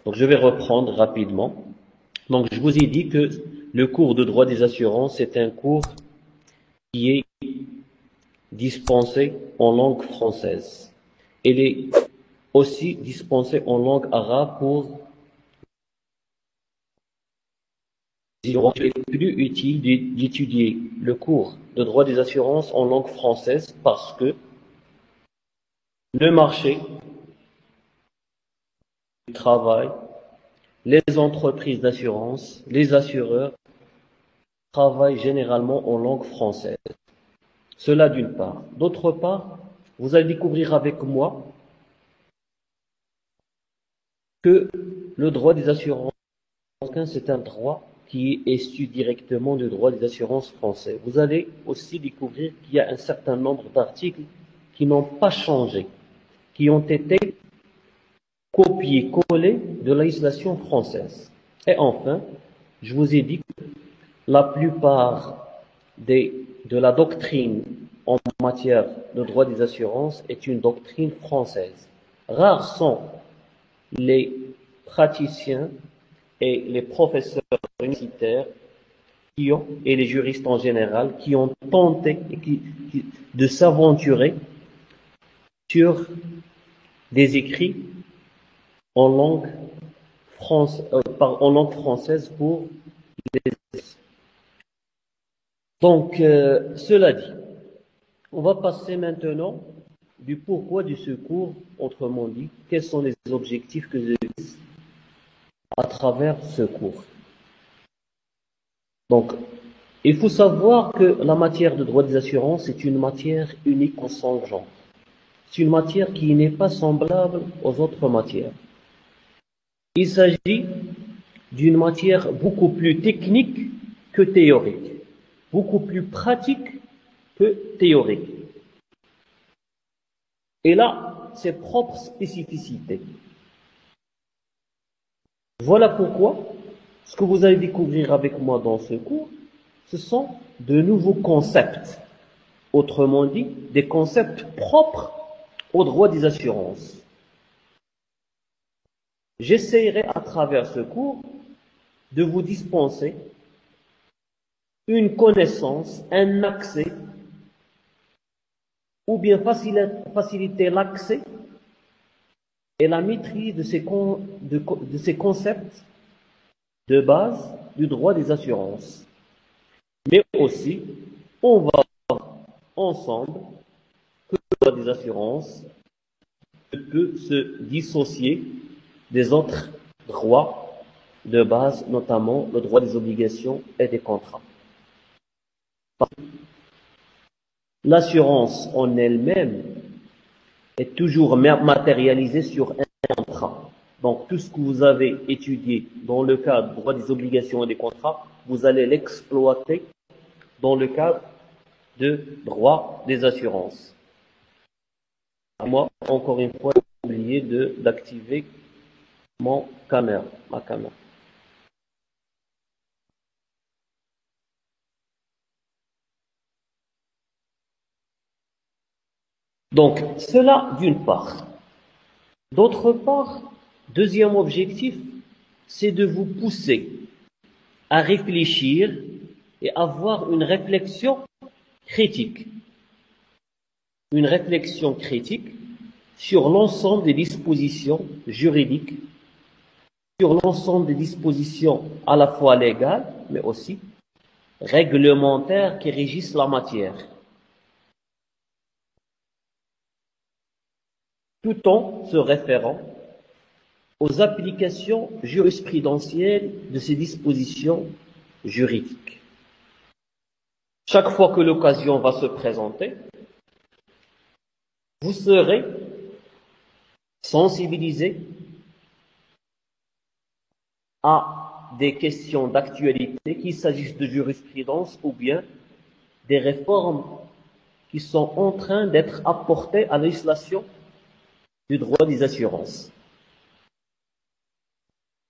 Donc, je vais reprendre rapidement. Donc, je vous ai dit que le cours de droit des assurances est un cours qui est dispensé en langue française. Il est aussi dispensé en langue arabe pour il est plus utile d'étudier le cours de droit des assurances en langue française parce que le marché du travail, les entreprises d'assurance, les assureurs travaillent généralement en langue française. Cela d'une part. D'autre part, vous allez découvrir avec moi que le droit des assurances, c'est un droit qui est issu directement du droit des assurances français. Vous allez aussi découvrir qu'il y a un certain nombre d'articles qui n'ont pas changé, qui ont été copiés-collés de la législation française. Et enfin, je vous ai dit que la plupart de la doctrine en matière de droit des assurances est une doctrine française. Rares sont les praticiens et les professeurs universitaires et les juristes en général qui ont tenté de s'aventurer sur des écrits en langue française pour les. Donc, cela dit, on va passer maintenant du pourquoi du secours, autrement dit, quels sont les objectifs que je vise à travers ce cours. Donc, il faut savoir que la matière de droit des assurances est une matière unique en son genre. C'est une matière qui n'est pas semblable aux autres matières. Il s'agit d'une matière beaucoup plus technique que théorique, beaucoup plus pratique que théorique. Et là, ses propres spécificités. Voilà pourquoi, ce que vous allez découvrir avec moi dans ce cours, ce sont de nouveaux concepts. Autrement dit, des concepts propres au droit des assurances. J'essaierai à travers ce cours de vous dispenser une connaissance, un accès, ou bien faciliter l'accès et la maîtrise de ces concepts de base du droit des assurances. Mais aussi, on va voir ensemble que le droit des assurances peut se dissocier des autres droits de base, notamment le droit des obligations et des contrats. L'assurance en elle-même est toujours matérialisée sur un contrat. Donc, tout ce que vous avez étudié dans le cadre du droit des obligations et des contrats, vous allez l'exploiter dans le cadre de droit des assurances. Moi, encore une fois, j'ai oublié d'activer ma caméra. Donc, cela d'une part. D'autre part, deuxième objectif, c'est de vous pousser à réfléchir et avoir une réflexion critique. Une réflexion critique sur l'ensemble des dispositions juridiques, sur l'ensemble des dispositions à la fois légales, mais aussi réglementaires qui régissent la matière. Tout en se référant aux applications jurisprudentielles de ces dispositions juridiques. Chaque fois que l'occasion va se présenter, vous serez sensibilisé à des questions d'actualité, qu'il s'agisse de jurisprudence ou bien des réformes qui sont en train d'être apportées à la législation du droit des assurances.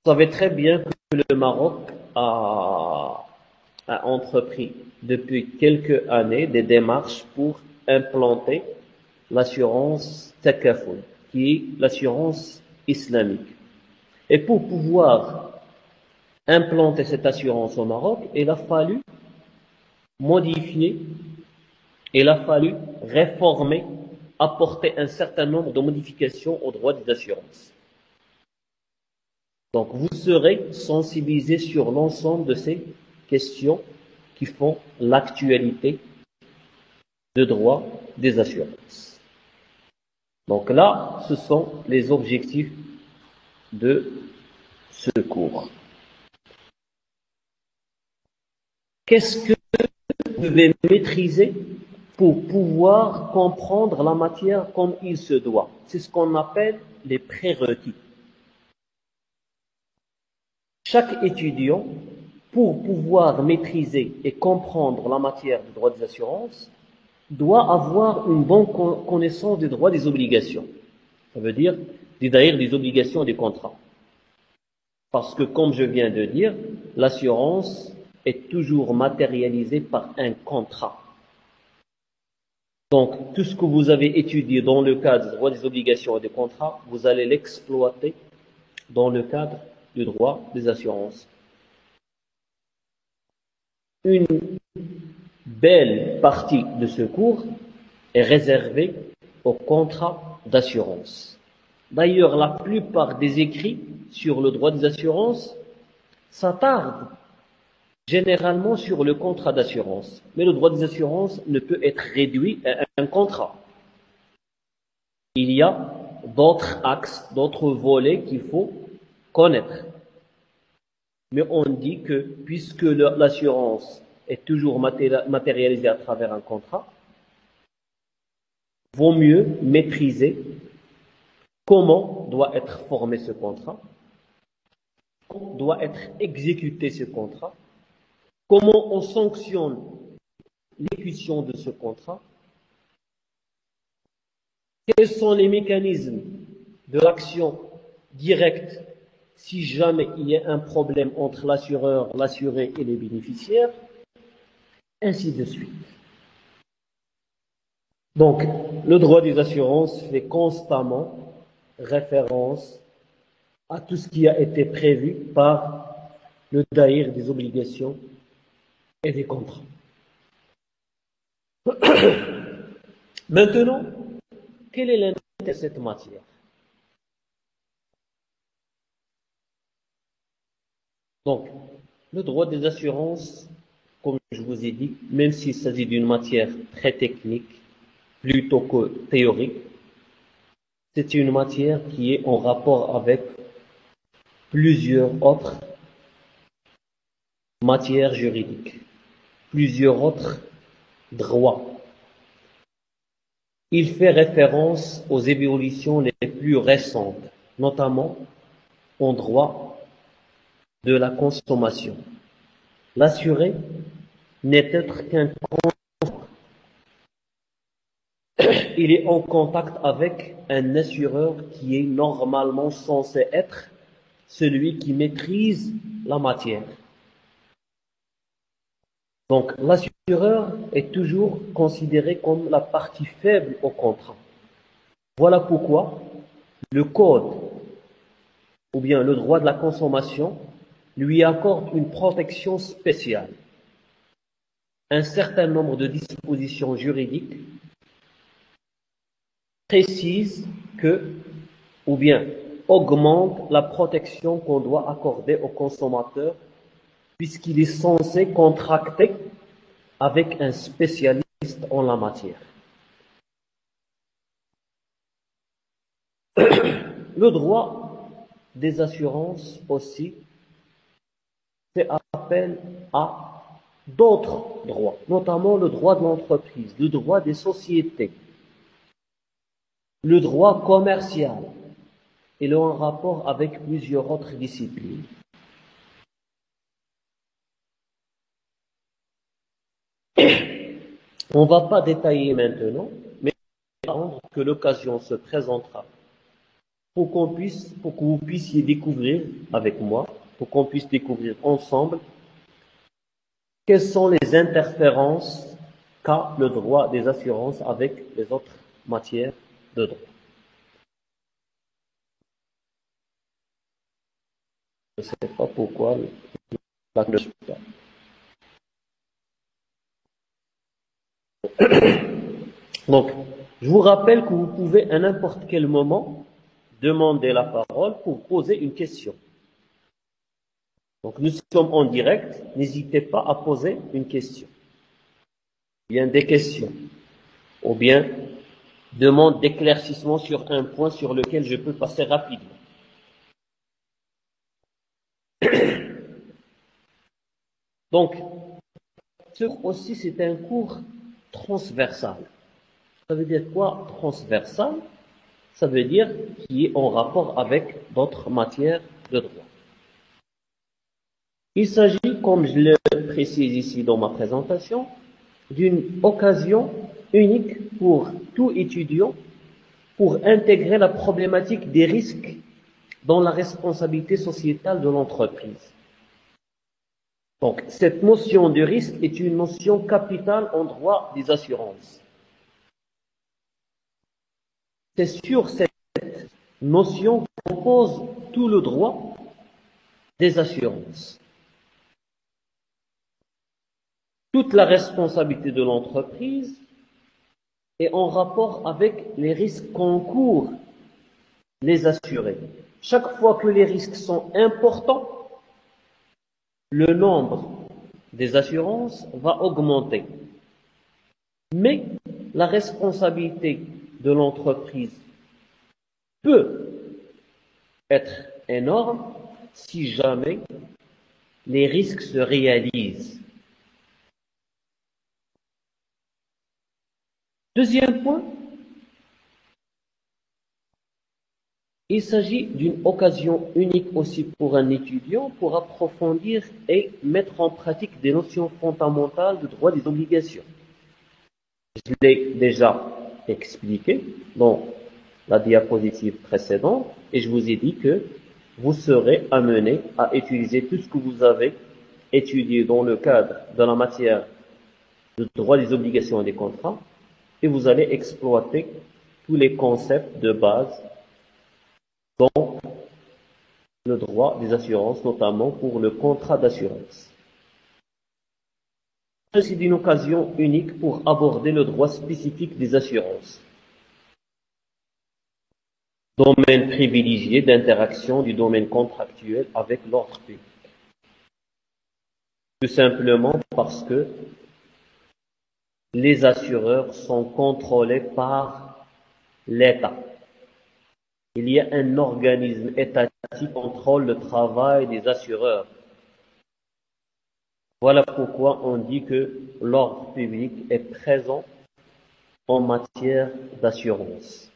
Vous savez très bien que le Maroc a entrepris depuis quelques années des démarches pour implanter l'assurance Takaful, qui est l'assurance islamique. Et pour pouvoir implanter cette assurance au Maroc, il a fallu modifier, il a fallu réformer, apporter un certain nombre de modifications au droit des assurances. Donc vous serez sensibilisés sur l'ensemble de ces questions qui font l'actualité de droit des assurances. Donc là, ce sont les objectifs de ce cours. Qu'est-ce que vous devez maîtriser pour pouvoir comprendre la matière comme il se doit? C'est ce qu'on appelle les prérequis. Chaque étudiant, pour pouvoir maîtriser et comprendre la matière du droit des assurances, doit avoir une bonne connaissance des droits des obligations. Ça veut dire, d'ailleurs, des obligations et des contrats. Parce que, comme je viens de dire, l'assurance est toujours matérialisée par un contrat. Donc, tout ce que vous avez étudié dans le cadre du droit des obligations et des contrats, vous allez l'exploiter dans le cadre du droit des assurances. Une belle partie de ce cours est réservée au contrat d'assurance. D'ailleurs, la plupart des écrits sur le droit des assurances s'attardent généralement sur le contrat d'assurance. Mais le droit des assurances ne peut être réduit à un contrat. Il y a d'autres axes, d'autres volets qu'il faut connaître. Mais on dit que puisque l'assurance est toujours matérialisée à travers un contrat, vaut mieux maîtriser comment doit être formé ce contrat, comment doit être exécuté ce contrat, comment on sanctionne l'exécution de ce contrat, quels sont les mécanismes de l'action directe si jamais il y a un problème entre l'assureur, l'assuré et les bénéficiaires, ainsi de suite. Donc, le droit des assurances fait constamment référence à tout ce qui a été prévu par le daïr des obligations et des contrats. Maintenant, quel est l'intérêt de cette matière? Donc, le droit des assurances, comme je vous ai dit, même s'il s'agit d'une matière très technique, plutôt que théorique, c'est une matière qui est en rapport avec plusieurs autres matières juridiques, plusieurs autres droits. Il fait référence aux évolutions les plus récentes, notamment en droit de la consommation. L'assuré n'est être qu'un consommateur. Il est en contact avec un assureur qui est normalement censé être celui qui maîtrise la matière. Donc, l'assureur est toujours considéré comme la partie faible au contrat. Voilà pourquoi le code, ou bien le droit de la consommation, lui accorde une protection spéciale. Un certain nombre de dispositions juridiques précisent que, ou bien augmentent la protection qu'on doit accorder au consommateur puisqu'il est censé contracter avec un spécialiste en la matière. Le droit des assurances aussi fait appel à d'autres droits, notamment le droit de l'entreprise, le droit des sociétés, le droit commercial, et le en rapport avec plusieurs autres disciplines. On ne va pas détailler maintenant, mais attendre que l'occasion se présentera pour que vous puissiez découvrir avec moi, pour qu'on puisse découvrir ensemble quelles sont les interférences qu'a le droit des assurances avec les autres matières de droit. ne sais pas pourquoi la ne marche pas. Donc, je vous rappelle que vous pouvez à n'importe quel moment demander la parole pour poser une question. Donc, nous sommes en direct, n'hésitez pas à poser une question, bien des questions, ou bien demande d'éclaircissement sur un point sur lequel je peux passer rapidement. Donc, ce cours aussi, c'est un cours transversal. Ça veut dire quoi, transversal? Ça veut dire qui est en rapport avec d'autres matières de droit. Il s'agit, comme je le précise ici dans ma présentation, d'une occasion unique pour tout étudiant pour intégrer la problématique des risques dans la responsabilité sociétale de l'entreprise. Donc, cette notion de risque est une notion capitale en droit des assurances. C'est sur cette notion qu'on pose tout le droit des assurances. Toute la responsabilité de l'entreprise est en rapport avec les risques qu'encourent les assurés. Chaque fois que les risques sont importants, le nombre des assurances va augmenter. Mais la responsabilité de l'entreprise peut être énorme si jamais les risques se réalisent. Deuxième point, il s'agit d'une occasion unique aussi pour un étudiant pour approfondir et mettre en pratique des notions fondamentales de droit des obligations. Je l'ai déjà expliqué dans la diapositive précédente et je vous ai dit que vous serez amené à utiliser tout ce que vous avez étudié dans le cadre de la matière de droit des obligations et des contrats et vous allez exploiter tous les concepts de base dans le droit des assurances, notamment pour le contrat d'assurance. C'est une occasion unique pour aborder le droit spécifique des assurances. Domaine privilégié d'interaction du domaine contractuel avec l'ordre public. Tout simplement parce que les assureurs sont contrôlés par l'État. Il y a un organisme étatique qui contrôle le travail des assureurs. Voilà pourquoi on dit que l'ordre public est présent en matière d'assurance.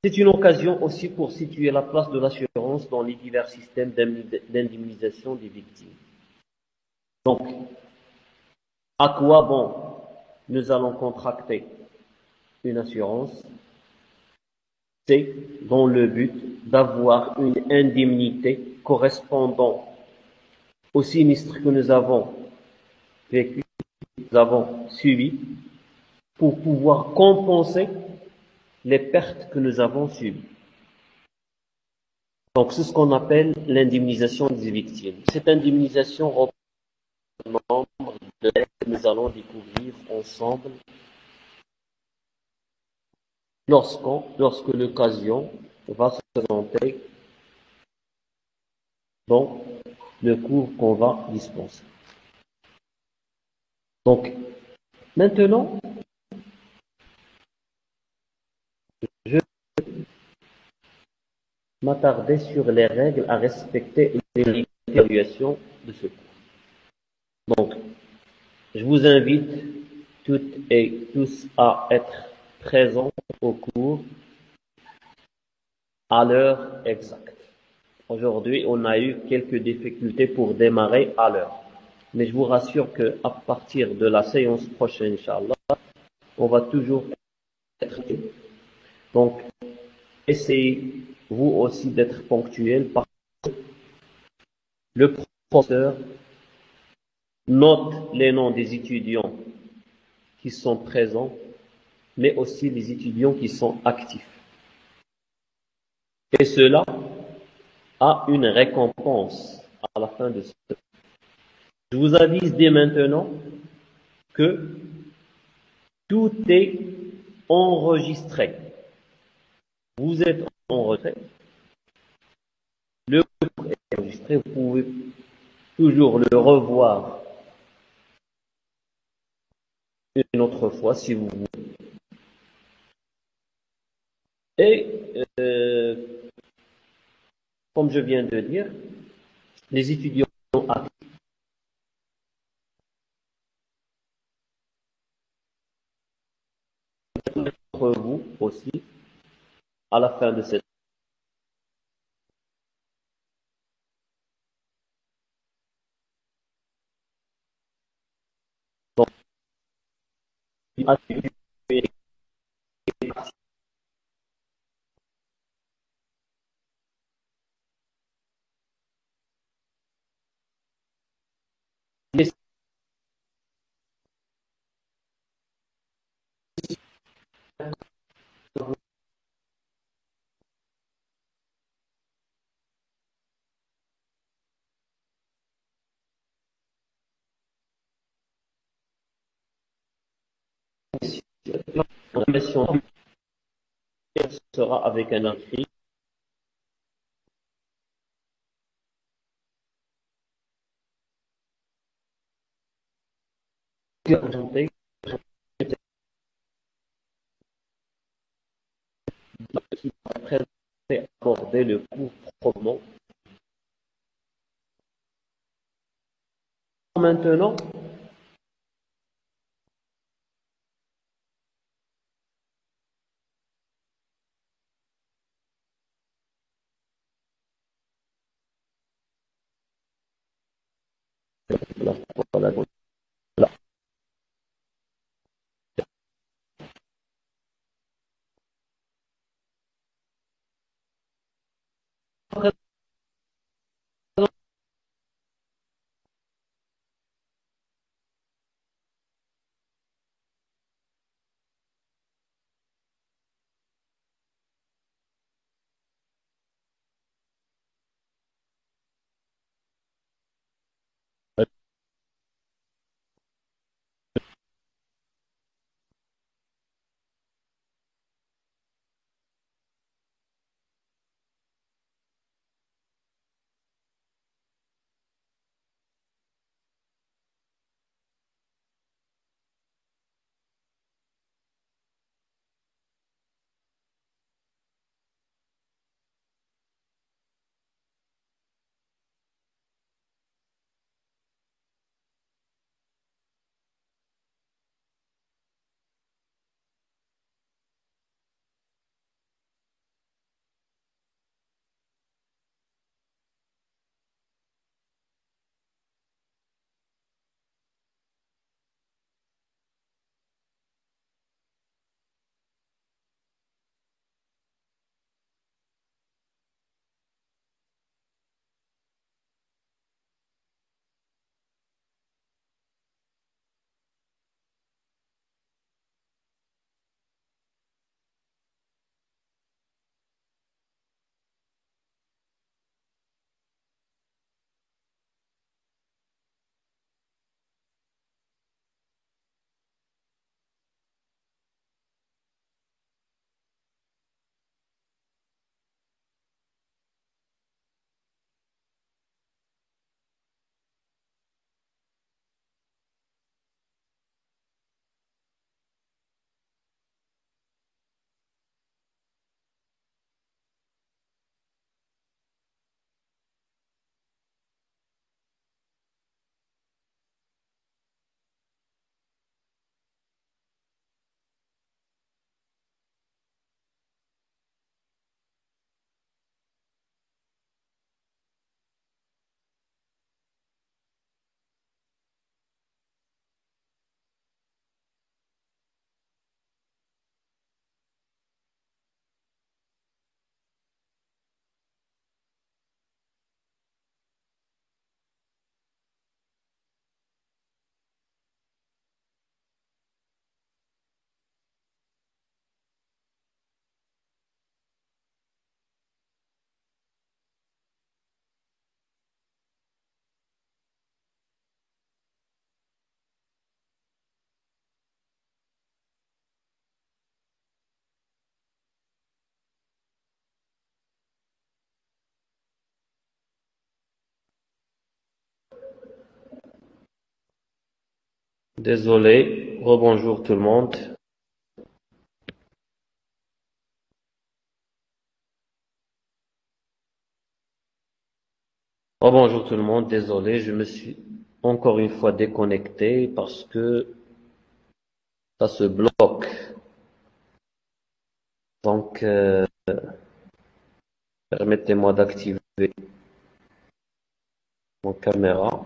C'est une occasion aussi pour situer la place de l'assurance dans les divers systèmes d'indemnisation des victimes. Donc, à quoi bon nous allons contracter une assurance? C'est dans le but d'avoir une indemnité correspondant au sinistre que nous avons vécu, que nous avons subi, pour pouvoir compenser les pertes que nous avons subies. Donc, c'est ce qu'on appelle l'indemnisation des victimes. Cette indemnisation reprend le nombre de règles que nous allons découvrir ensemble lorsque l'occasion va se présenter dans le cours qu'on va dispenser. Donc, maintenant, je vais m'attarder sur les règles à respecter et l'évaluation de ce cours. Donc, je vous invite toutes et tous à être présents au cours à l'heure exacte. Aujourd'hui, on a eu quelques difficultés pour démarrer à l'heure. Mais je vous rassure que à partir de la séance prochaine, Inch'Allah, on va toujours être. Donc, essayez vous aussi d'être ponctuel parce que le professeur note les noms des étudiants qui sont présents, mais aussi les étudiants qui sont actifs. Et cela a une récompense à la fin de ce. Je vous avise dès maintenant que tout est enregistré. Vous êtes enregistré. Le cours est enregistré. Vous pouvez toujours le revoir une autre fois si vous voulez. Et comme je viens de dire, les étudiants d'entre vous aussi, à la fin de cette session sera avec un écrit présenté qui va présenter aborder le cours proprement. Maintenant, la, la, la, Désolé, rebonjour tout le monde. Rebonjour tout le monde, désolé, je me suis encore une fois déconnecté parce que ça se bloque. Donc, permettez-moi d'activer mon caméra.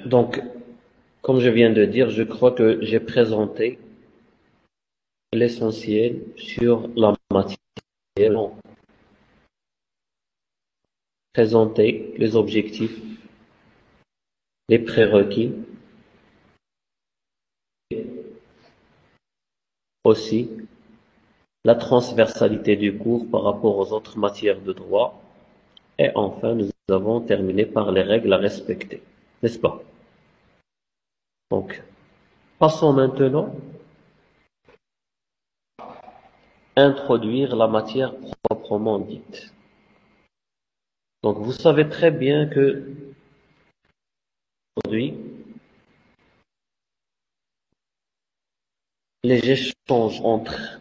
Donc, comme je viens de dire, je crois que j'ai présenté l'essentiel sur la matière. Non. Présenter les objectifs, les prérequis, aussi la transversalité du cours par rapport aux autres matières de droit. Et enfin, nous avons terminé par les règles à respecter, n'est-ce pas? Donc, passons maintenant à introduire la matière proprement dite. Donc, vous savez très bien que aujourd'hui, les échanges entre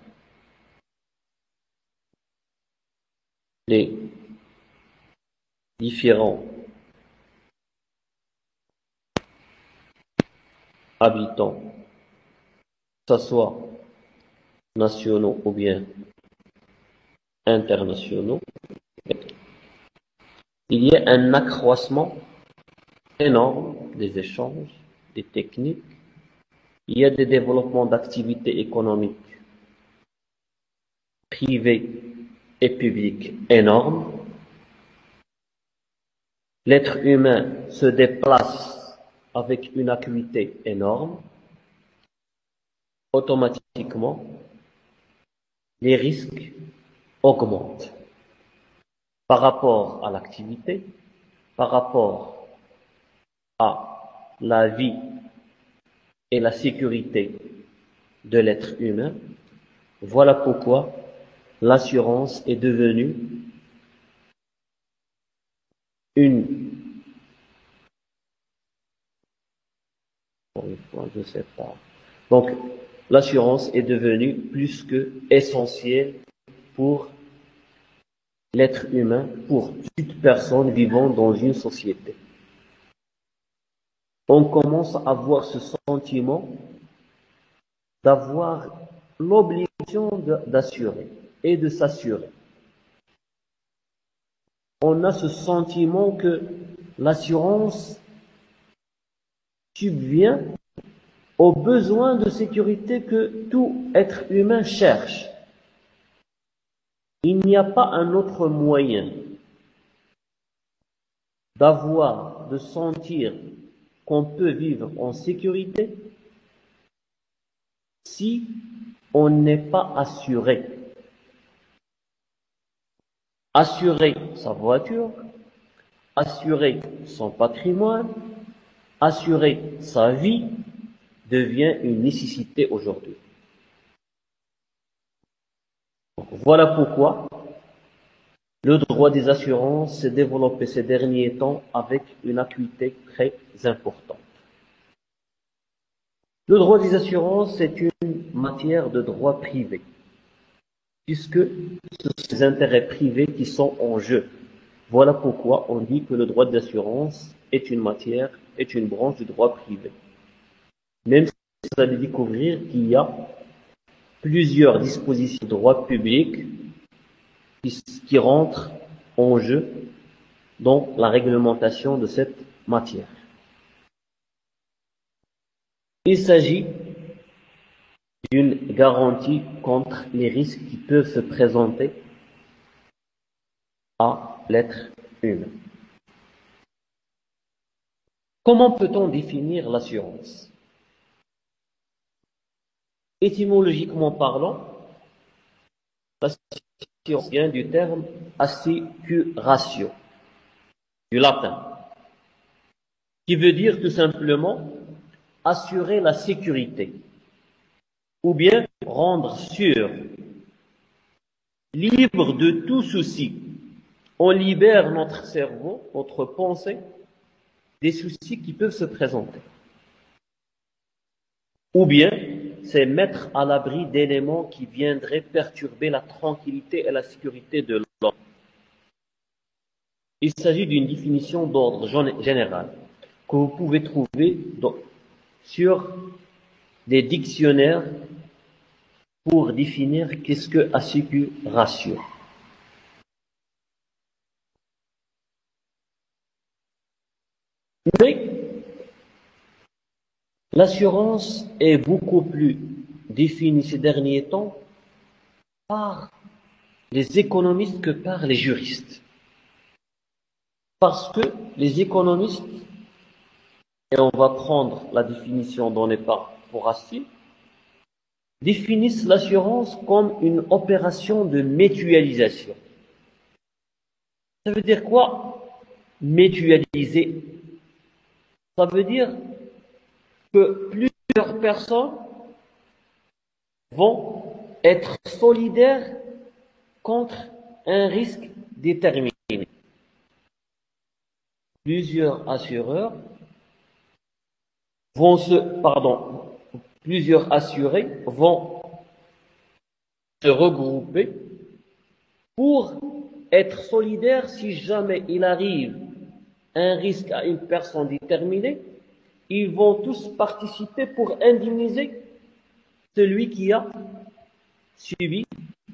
les différents habitants, que ce soit nationaux ou bien internationaux, il y a un accroissement énorme des échanges, des techniques. Il y a des développements d'activités économiques privées et publiques énormes. L'être humain se déplace avec une acuité énorme. Automatiquement, les risques augmentent par rapport à l'activité, par rapport à la vie et la sécurité de l'être humain. Voilà pourquoi l'assurance est devenue je sais pas. Donc, l'assurance est devenue plus que essentielle pour l'être humain, pour toute personne vivant dans une société. On commence à avoir ce sentiment d'avoir l'obligation d'assurer et de s'assurer. On a ce sentiment que l'assurance subvient aux besoins de sécurité que tout être humain cherche. Il n'y a pas un autre moyen d'avoir, de sentir qu'on peut vivre en sécurité si on n'est pas assuré. Assurer sa voiture, assurer son patrimoine, assurer sa vie devient une nécessité aujourd'hui. Voilà pourquoi le droit des assurances s'est développé ces derniers temps avec une acuité très importante. Le droit des assurances est une matière de droit privé, puisque ce sont les intérêts privés qui sont en jeu. Voilà pourquoi on dit que le droit des assurances est une matière, est une branche du droit privé. Même si vous allez découvrir qu'il y a plusieurs dispositions de droit public qui rentrent en jeu dans la réglementation de cette matière. Il s'agit d'une garantie contre les risques qui peuvent se présenter à l'être humain. Comment peut-on définir l'assurance? Étymologiquement parlant, l'assurance vient du terme assicuratio, du latin, qui veut dire tout simplement assurer la sécurité, ou bien rendre sûr libre de tout souci. On libère notre cerveau, notre pensée, des soucis qui peuvent se présenter. Ou bien, c'est mettre à l'abri d'éléments qui viendraient perturber la tranquillité et la sécurité de l'homme. Il s'agit d'une définition d'ordre général que vous pouvez trouver sur des dictionnaires pour définir qu'est-ce que assécuration. Mais l'assurance est beaucoup plus définie ces derniers temps par les économistes que par les juristes. Parce que les économistes, et on va prendre la définition donnée par Forasti, définissent l'assurance comme une opération de mutualisation. Ça veut dire quoi? Mutualiser. Ça veut dire que plusieurs personnes vont être solidaires contre un risque déterminé. Plusieurs assureurs plusieurs assurés vont se regrouper pour être solidaires si jamais il arrive un risque à une personne déterminée. Ils vont tous participer pour indemniser celui qui a subi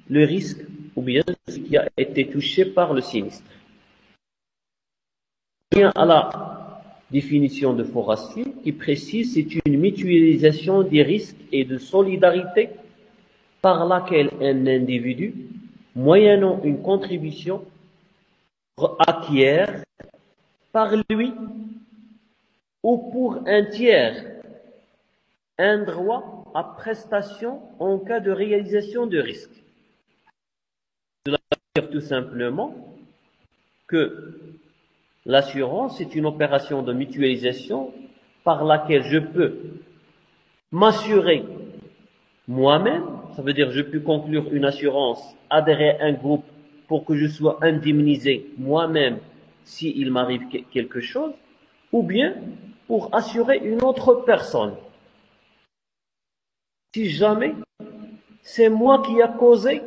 le risque ou bien celui qui a été touché par le sinistre. Bien à la définition de Forasti qui précise c'est une mutualisation des risques et de solidarité par laquelle un individu, moyennant une contribution, acquiert par lui ou pour un tiers un droit à prestation en cas de réalisation de risque. Cela veut dire tout simplement que l'assurance est une opération de mutualisation par laquelle je peux m'assurer moi-même, ça veut dire je peux conclure une assurance, adhérer à un groupe pour que je sois indemnisé moi-même s'il m'arrive quelque chose, ou bien pour assurer une autre personne. Si jamais c'est moi qui a causé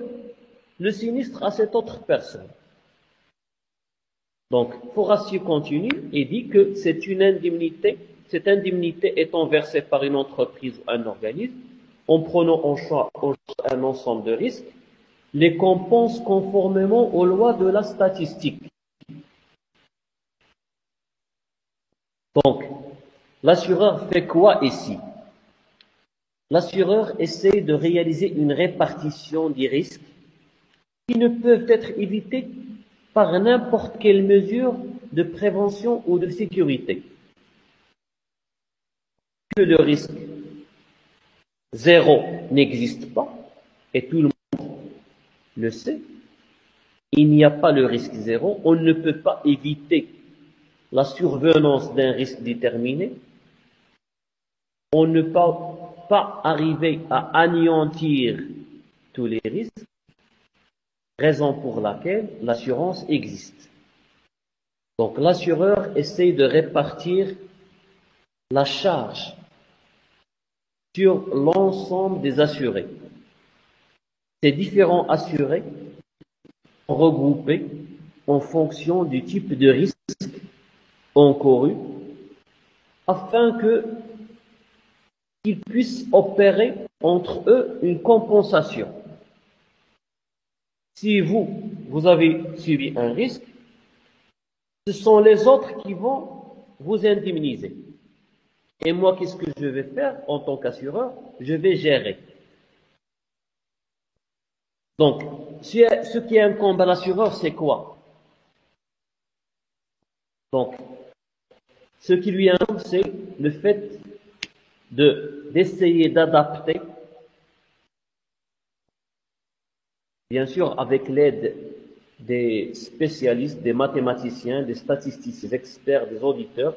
le sinistre à cette autre personne. Donc, Forasti continue et dit que c'est une indemnité, cette indemnité étant versée par une entreprise ou un organisme, en prenant en charge un ensemble de risques, les compense conformément aux lois de la statistique. Donc, l'assureur fait quoi ici? L'assureur essaie de réaliser une répartition des risques qui ne peuvent être évités par n'importe quelle mesure de prévention ou de sécurité. Que le risque zéro n'existe pas, et tout le monde le sait, il n'y a pas le risque zéro, on ne peut pas éviter la survenance d'un risque déterminé, on ne peut pas arriver à anéantir tous les risques, raison pour laquelle l'assurance existe. Donc l'assureur essaie de répartir la charge sur l'ensemble des assurés. Ces différents assurés sont regroupés en fonction du type de risque encouru afin qu'ils puissent opérer entre eux une compensation. Si vous avez subi un risque, ce sont les autres qui vont vous indemniser. Et moi, qu'est-ce que je vais faire en tant qu'assureur? Je vais gérer. Donc, ce qui incombe à l'assureur, c'est quoi? Donc, ce qui lui incombe, c'est le fait d'essayer d'adapter, bien sûr avec l'aide des spécialistes, des mathématiciens, des statisticiens, des experts, des auditeurs,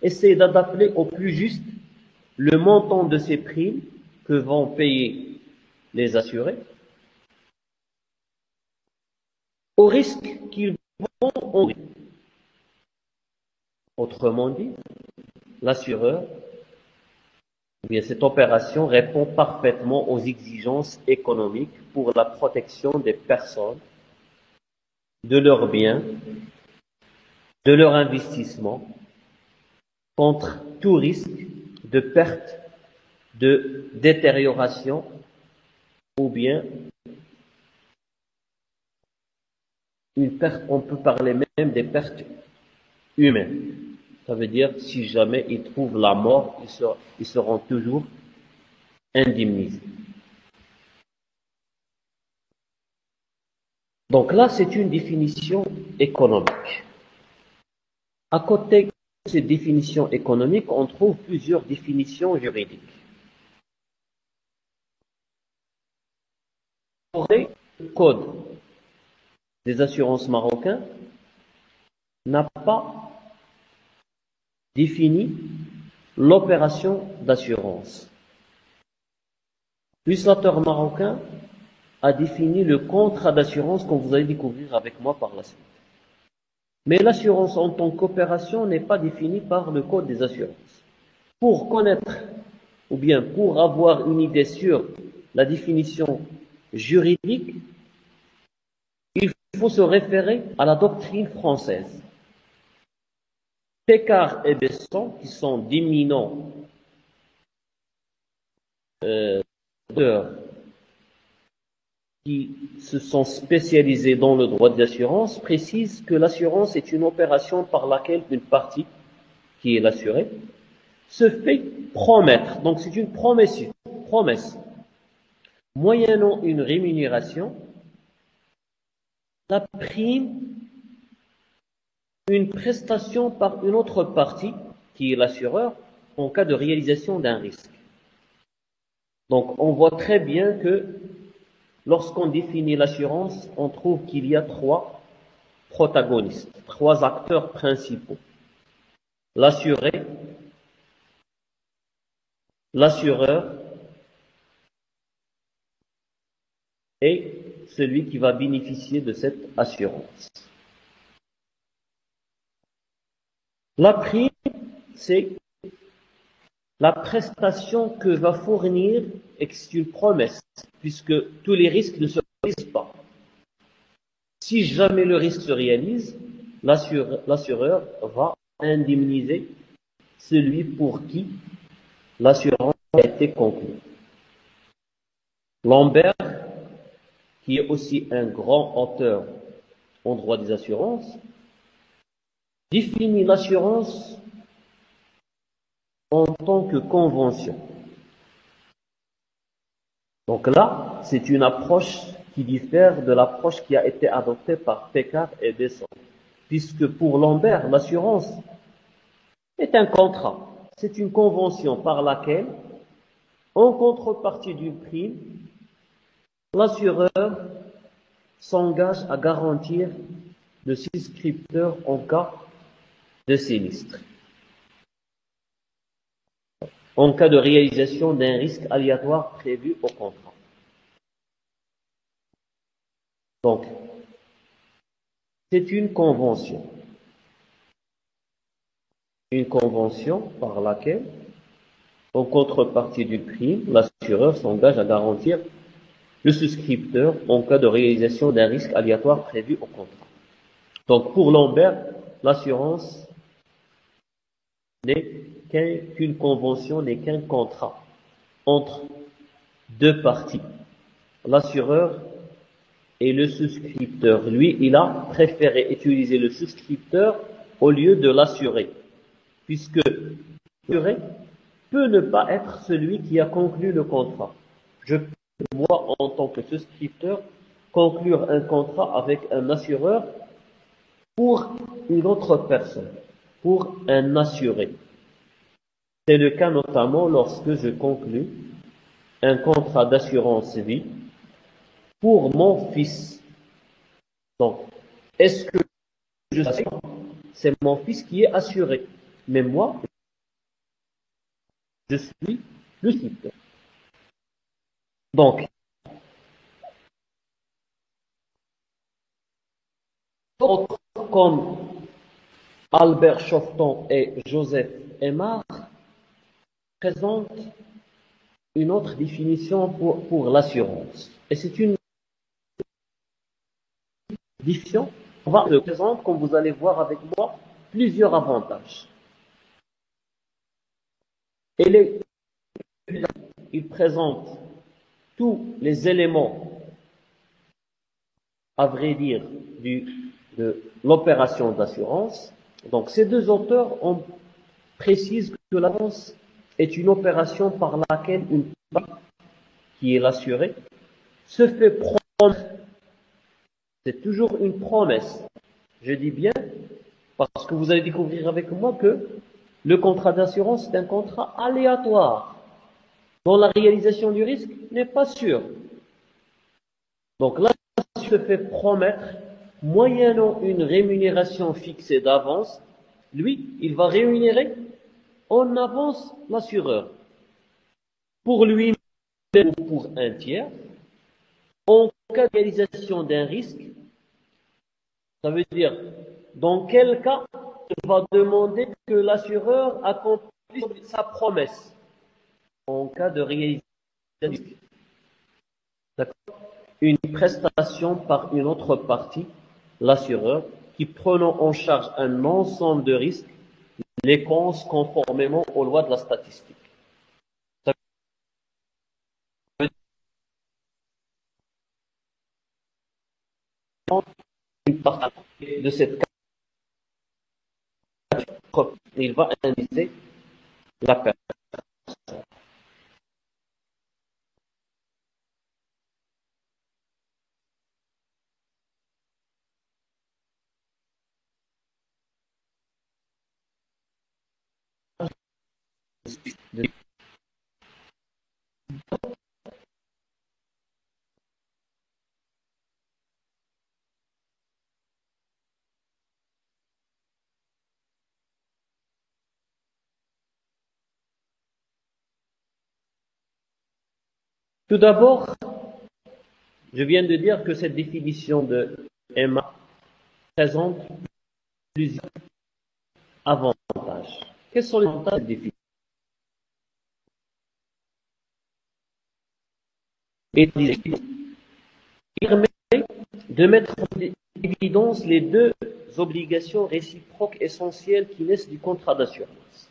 essayer d'adapter au plus juste le montant de ces primes que vont payer les assurés au risque qu'ils vont endurer. Autrement dit, l'assureur, eh bien, cette opération répond parfaitement aux exigences économiques pour la protection des personnes, de leurs biens, de leur investissement, contre tout risque de perte, de détérioration ou bien une perte, on peut parler même des pertes humaines. Ça veut dire si jamais ils trouvent la mort, ils seront toujours indemnisés. Donc là, c'est une définition économique. À côté de cette définition économique, on trouve plusieurs définitions juridiques. Le code des assurances marocains n'a pas défini l'opération d'assurance. Le législateur marocain a défini le contrat d'assurance qu'on vous allez découvrir avec moi par la suite. Mais l'assurance en tant qu'opération n'est pas définie par le code des assurances. Pour connaître, ou bien pour avoir une idée sur la définition juridique, il faut se référer à la doctrine française. Pécard et Besson, qui sont d'éminents qui se sont spécialisés dans le droit de l'assurance, précisent que l'assurance est une opération par laquelle une partie, qui est l'assuré, se fait promettre. Donc c'est une promesse. Moyennant une rémunération, la prime, une prestation par une autre partie, qui est l'assureur, en cas de réalisation d'un risque. Donc on voit très bien que lorsqu'on définit l'assurance, on trouve qu'il y a trois protagonistes, trois acteurs principaux. L'assuré, l'assureur et celui qui va bénéficier de cette assurance. La prime, c'est la prestation que va fournir, et c'est une promesse, puisque tous les risques ne se réalisent pas. Si jamais le risque se réalise, l'assureur va indemniser celui pour qui l'assurance a été conclue. Lambert, qui est aussi un grand auteur en droit des assurances, définit l'assurance en tant que convention. Donc là, c'est une approche qui diffère de l'approche qui a été adoptée par Pécard et Besson, puisque pour Lambert, l'assurance est un contrat. C'est une convention par laquelle, en contrepartie d'une prime, l'assureur s'engage à garantir le souscripteur en cas de sinistre, en cas de réalisation d'un risque aléatoire prévu au contrat. Donc, c'est une convention par laquelle, en contrepartie du prime, l'assureur s'engage à garantir le souscripteur en cas de réalisation d'un risque aléatoire prévu au contrat. Donc, pour Lambert, l'assurance n'est qu'une convention, n'est qu'un contrat entre deux parties, l'assureur et le souscripteur. Lui, il a préféré utiliser le souscripteur au lieu de l'assuré, puisque l'assuré peut ne pas être celui qui a conclu le contrat. Je peux, moi, en tant que souscripteur, conclure un contrat avec un assureur pour une autre personne, pour un assuré. C'est le cas notamment lorsque je conclus un contrat d'assurance vie pour mon fils. Donc, est-ce que je sais que c'est mon fils qui est assuré, mais moi, je suis le souscripteur. Donc, D'autres, comme Albert Schofton et Joseph Aymar, présentent une autre définition pour l'assurance. Et c'est une définition qui présente, comme vous allez voir avec moi, plusieurs avantages. Il présente tous les éléments, à vrai dire, de l'opération d'assurance. Donc, ces deux auteurs précisent que l'assurance est une opération par laquelle une partie, qui est l'assuré, se fait promettre. C'est toujours une promesse. Je dis bien, parce que vous allez découvrir avec moi que le contrat d'assurance est un contrat aléatoire, dont la réalisation du risque n'est pas sûre. Donc là, il se fait promettre, moyennant une rémunération fixée d'avance, lui, il va rémunérer en avance l'assureur. Pour lui-même ou pour un tiers, en cas de réalisation d'un risque, ça veut dire, dans quel cas il va demander que l'assureur accomplisse sa promesse en cas de réalisation d'un risque. D'accord? Une prestation par une autre partie, l'assureur, qui prenant en charge un ensemble de risques, les cause conformément aux lois de la statistique. Ça veut dire une partie de cette catégorie, il va indemniser la personne. Tout d'abord, je viens de dire que cette définition de Emma présente plusieurs avantages. Quels sont les avantages de cette définition? Et il permet de mettre en évidence les deux obligations réciproques essentielles qui naissent du contrat d'assurance,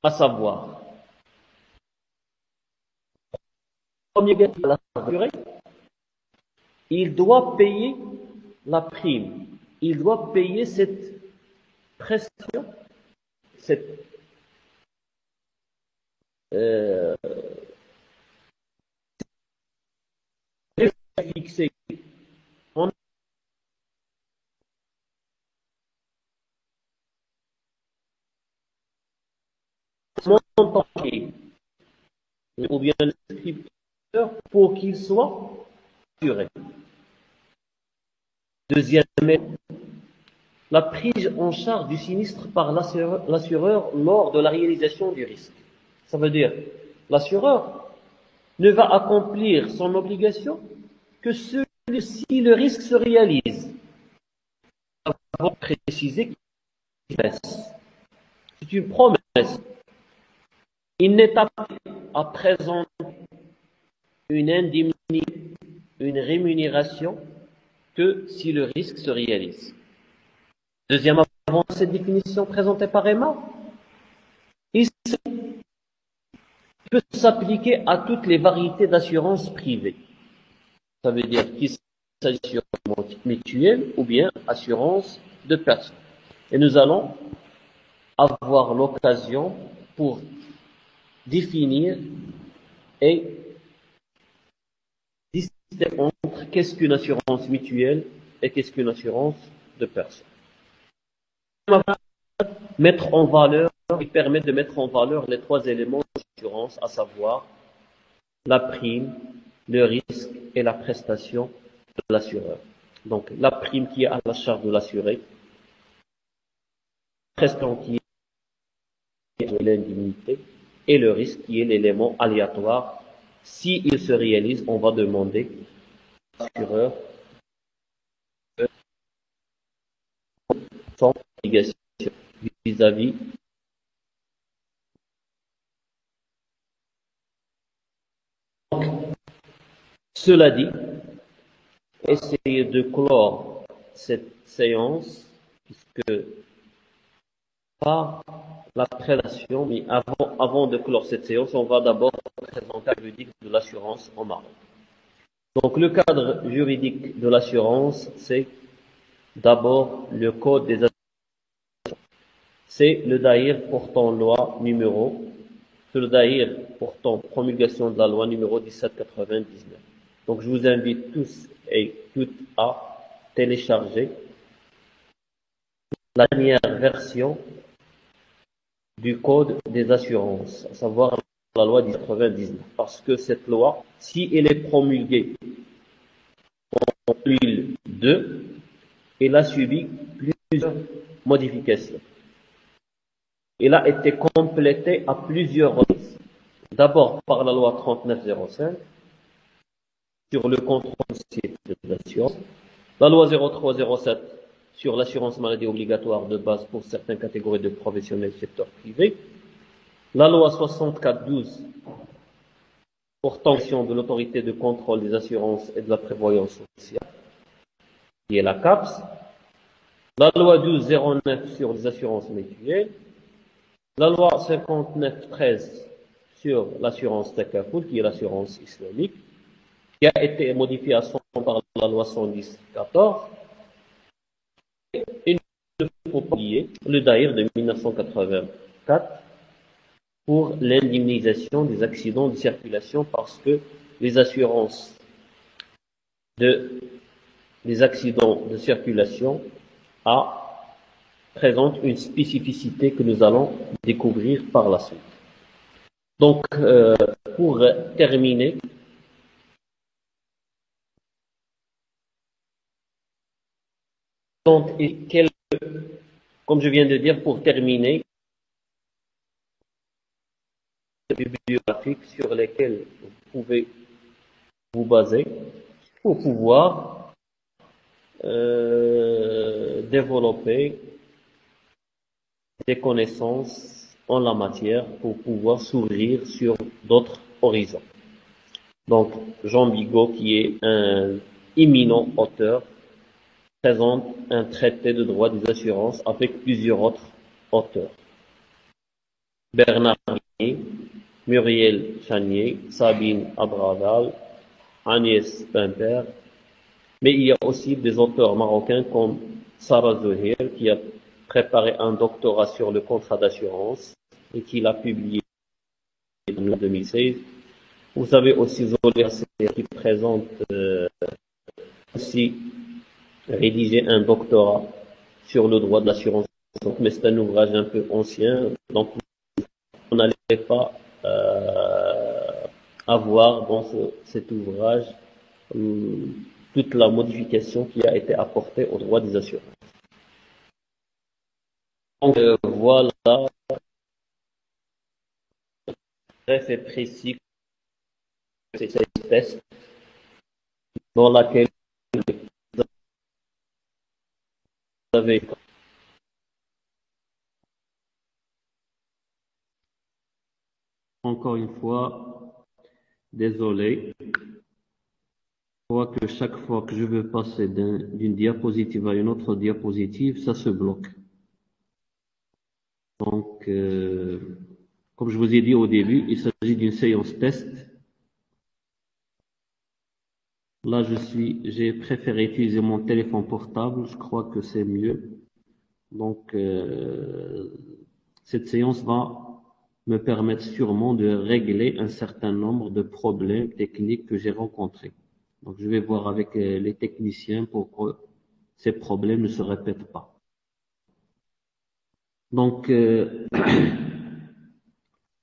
à savoir, premier à l'assuré, il doit payer la prime, il doit payer cette prestation, cette fixée en montant ou bien le scripteur pour qu'il soit assuré. Deuxièmement, la prise en charge du sinistre par l'assureur lors de la réalisation du risque. Ça veut dire, l'assureur ne va accomplir son obligation que si le risque se réalise. Avant de préciser qu'il reste. C'est une promesse. Il n'est pas à présenter une indemnité, une rémunération que si le risque se réalise. Deuxième avant cette définition présentée par Emma, il peut s'appliquer à toutes les variétés d'assurance privée. Ça veut dire qu'il s'agit d'assurance mutuelle ou bien assurance de personnes. Et nous allons avoir l'occasion pour définir et distinguer entre qu'est-ce qu'une assurance mutuelle et qu'est-ce qu'une assurance de personnes. Mettre en valeur, il permet de mettre en valeur les trois éléments d'assurance, à savoir la prime, le risque et la prestation de l'assureur. Donc, la prime qui est à la charge de l'assuré, la prestation qui est l'indemnité et le risque qui est l'élément aléatoire. S'il se réalise, on va demander à l'assureur obligations vis-à-vis. Cela dit, essayez de clore cette séance, puisque par la présentation, mais avant de clore cette séance, on va d'abord présenter le juridique de l'assurance en Maroc. Donc le cadre juridique de l'assurance, c'est d'abord le code des assurances. C'est le Daïr portant loi numéro, c'est le Daïr portant promulgation de la loi numéro 1799. Donc je vous invite tous et toutes à télécharger la dernière version du code des assurances, à savoir la loi 1099. Parce que cette loi, si elle est promulguée en 2002, elle a subi plusieurs modifications. Elle a été complétée à plusieurs reprises. D'abord par la loi 3905 sur le contrôle de l'assurance, la loi 0307 sur l'assurance maladie obligatoire de base pour certaines catégories de professionnels du secteur privé, la loi 6412 portant de l'autorité de contrôle des assurances et de la prévoyance sociale, qui est la CAPS, la loi 1209 sur les assurances mutuelles, la loi 5913 sur l'assurance Takaful, qui est l'assurance islamique, qui a été modifiée à son temps par la loi 110-14, et il ne faut pas oublier le Daïr de 1984 pour l'indemnisation des accidents de circulation, parce que les assurances des accidents de circulation présentent une spécificité que nous allons découvrir par la suite. Donc, pour terminer, comme je viens de dire, pour terminer, bibliographiques sur lesquels vous pouvez vous baser pour pouvoir développer des connaissances en la matière, pour pouvoir s'ouvrir sur d'autres horizons. Donc, Jean Bigot, qui est un éminent auteur, présente un traité de droit des assurances avec plusieurs autres auteurs. Bernard Mier, Muriel Chanier, Sabine Abradal, Agnès Pimper, mais il y a aussi des auteurs marocains comme Sarah Zohir, qui a préparé un doctorat sur le contrat d'assurance et qui l'a publié en 2016. Vous avez aussi Zolia qui présente aussi rédigé un doctorat sur le droit de l'assurance, mais c'est un ouvrage un peu ancien, donc on n'allait pas avoir dans cet ouvrage toute la modification qui a été apportée au droit des assurances. Donc voilà, bref et précis, c'est cette test dans laquelle vous avez encore une fois, désolé. Je vois que chaque fois que je veux passer d'une diapositive à une autre diapositive, ça se bloque. Donc, comme je vous ai dit au début, il s'agit d'une séance test. Là, j'ai préféré utiliser mon téléphone portable. Je crois que c'est mieux. Donc, cette séance va me permettre sûrement de régler un certain nombre de problèmes techniques que j'ai rencontrés. Donc, je vais voir avec les techniciens pour que ces problèmes ne se répètent pas. Donc,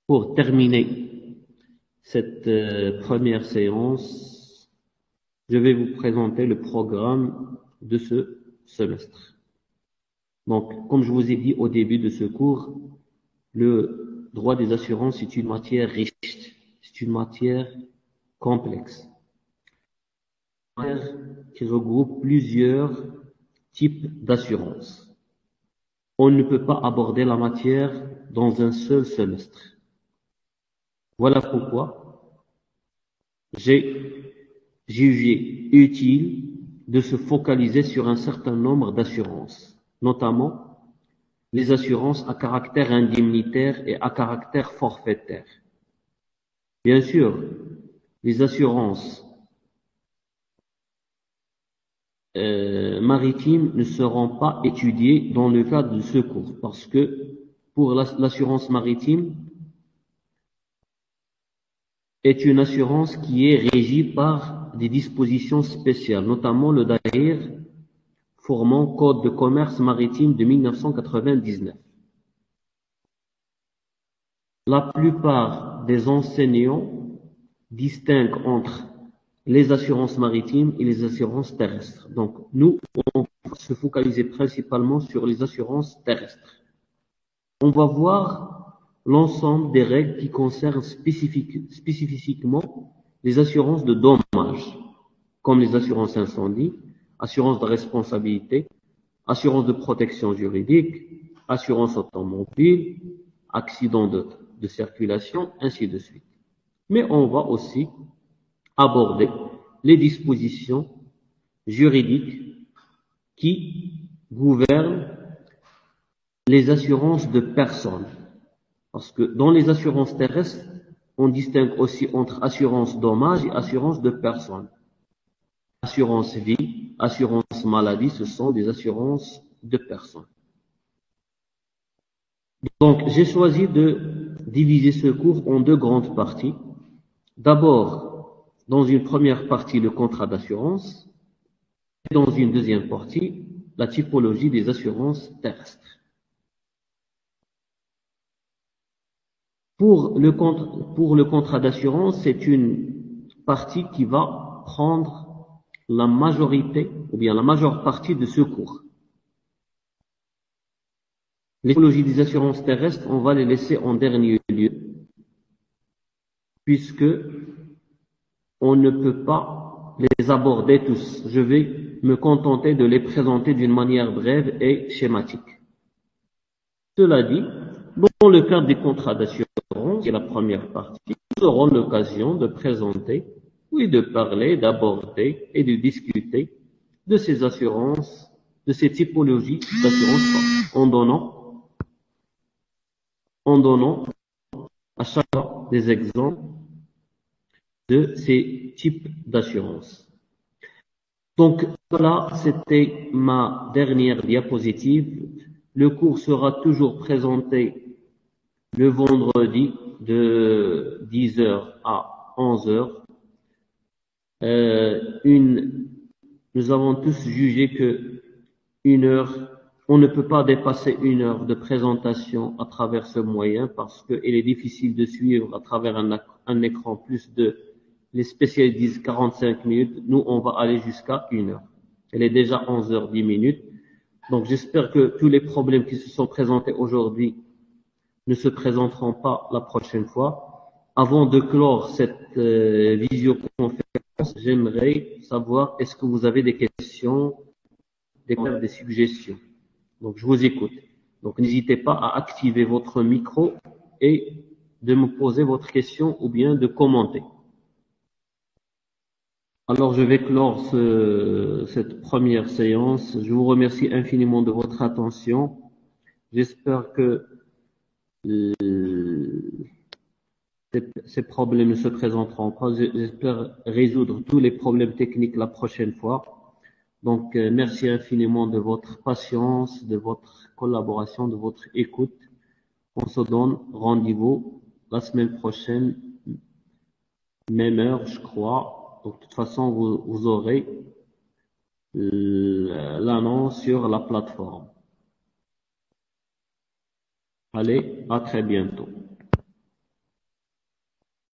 pour terminer cette première séance, je vais vous présenter le programme de ce semestre. Donc, comme je vous ai dit au début de ce cours, le droit des assurances est une matière riche, c'est une matière complexe, qui regroupe plusieurs types d'assurances. on ne peut pas aborder la matière dans un seul semestre. Voilà pourquoi j'ai jugé utile de se focaliser sur un certain nombre d'assurances, notamment les assurances à caractère indemnitaire et à caractère forfaitaire. Bien sûr, les assurances maritimes ne seront pas étudiées dans le cadre de ce cours parce que pour l'assurance maritime est une assurance qui est régie par des dispositions spéciales, notamment le DAIR formant Code de commerce maritime de 1999. La plupart des enseignants distinguent entre les assurances maritimes et les assurances terrestres. Donc, nous, on va se focaliser principalement sur les assurances terrestres. On va voir l'ensemble des règles qui concernent spécifiquement les assurances de dommages, comme les assurances incendie, assurance de responsabilité, assurance de protection juridique, assurance automobile, accident de circulation, ainsi de suite. Mais on va aussi aborder les dispositions juridiques qui gouvernent les assurances de personnes. Parce que dans les assurances terrestres, on distingue aussi entre assurance dommage et assurance de personnes. Assurance vie, assurance maladie, ce sont des assurances de personnes. Donc, j'ai choisi de diviser ce cours en deux grandes parties. D'abord, dans une première partie, le contrat d'assurance, et dans une deuxième partie, la typologie des assurances terrestres. Pour le contrat d'assurance, c'est une partie qui va prendre la majorité, ou bien la majeure partie de ce cours. Les typologies des assurances terrestres, on va les laisser en dernier lieu, puisque on ne peut pas les aborder tous. Je vais me contenter de les présenter d'une manière brève et schématique. Cela dit, dans le cadre des contrats d'assurance, qui est la première partie, nous aurons l'occasion de présenter, oui, de parler, d'aborder et de discuter de ces assurances, de ces typologies d'assurance en donnant à chaque fois des exemples de ces types d'assurance. Donc voilà, c'était ma dernière diapositive. Le cours sera toujours présenté le vendredi de 10h à 11h. Nous avons tous jugé que on ne peut pas dépasser 1 heure de présentation à travers ce moyen parce qu'il est difficile de suivre à travers un écran plus de les spécialistes disent 45 minutes, nous on va aller jusqu'à 1 heure. Elle est déjà 11h10. Donc j'espère que tous les problèmes qui se sont présentés aujourd'hui ne se présenteront pas la prochaine fois. Avant de clore cette visioconférence, j'aimerais savoir est-ce que vous avez des questions, des suggestions. Donc je vous écoute. Donc n'hésitez pas à activer votre micro et de me poser votre question ou bien de commenter. Alors, je vais clore cette première séance. Je vous remercie infiniment de votre attention. J'espère que ces problèmes ne se présenteront pas. J'espère résoudre tous les problèmes techniques la prochaine fois. Donc, merci infiniment de votre patience, de votre collaboration, de votre écoute. On se donne rendez-vous la semaine prochaine, même heure, je crois. Donc, de toute façon, vous aurez l'annonce sur la plateforme. Allez, à très bientôt.